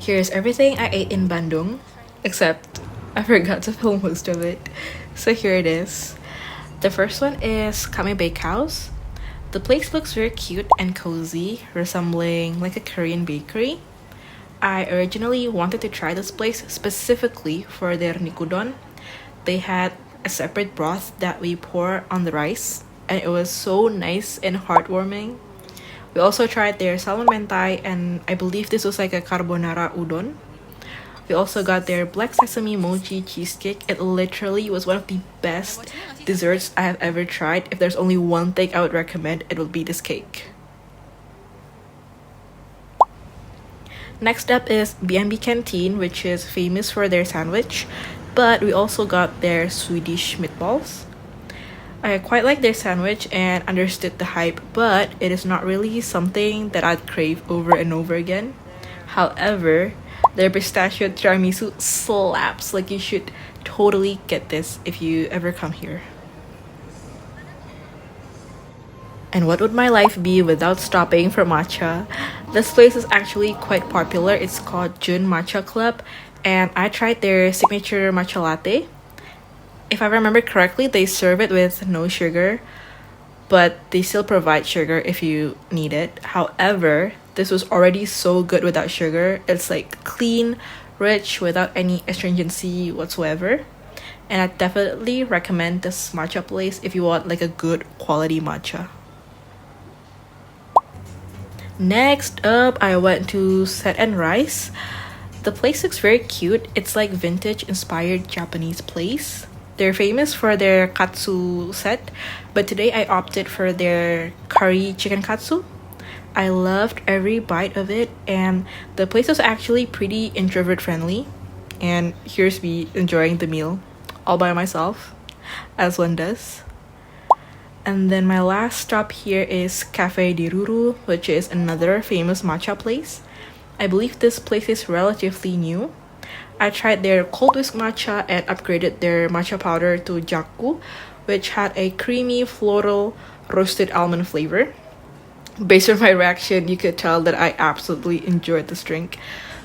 Here's everything I ate in Bandung, except I forgot to film most of it. So here it is. The first one is Kami Bakehouse. The place looks very cute and cozy, resembling like a Korean bakery. I originally wanted to try this place specifically for their nikudon. They had a separate broth that we pour on the rice, and it was so nice and heartwarming. We also tried their salmon mentai, and I believe this was like a carbonara udon. We also got their black sesame mochi cheesecake. It literally was one of the best desserts I have ever tried. If there's only one thing I would recommend, it would be this cake. Next up is B&B Canteen, which is famous for their sandwich, but we also got their Swedish meatballs. I quite like their sandwich and understood the hype, but it is not really something that I'd crave over and over again. However, their pistachio tiramisu slaps. Like, you should totally get this if you ever come here. And what would my life be without stopping for matcha? This place is actually quite popular. It's called Jun Matcha Club, and I tried their signature matcha latte. If I remember correctly, they serve it with no sugar, but they still provide sugar if you need it. However, this was already so good without sugar. It's like clean, rich, without any astringency whatsoever. And I definitely recommend this matcha place if you want like a good quality matcha. Next up, I went to Set and Rice. The place looks very cute. It's like vintage inspired Japanese place. They're famous for their katsu set, but today I opted for their curry chicken katsu. I loved every bite of it, and the place was actually pretty introvert friendly. And here's me enjoying the meal all by myself, as one does. And then my last stop here is Cafe di Ruru, which is another famous matcha place. I believe this place is relatively new. I tried their cold whisk matcha and upgraded their matcha powder to jakku, which had a creamy floral roasted almond flavor. Based on my reaction, you could tell that I absolutely enjoyed this drink.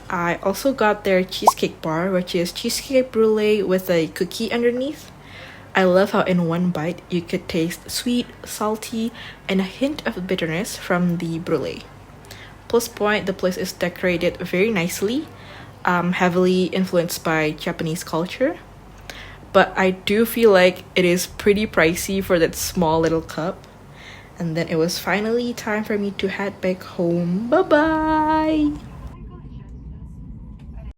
I also got their cheesecake bar, which is cheesecake brulee with a cookie underneath. I love how in one bite you could taste sweet, salty, and a hint of bitterness from the brulee. Plus point, the place is decorated very nicely, heavily influenced by Japanese culture. But I do feel like it is pretty pricey for that small little cup. And then it was finally time for me to head back home. Bye bye!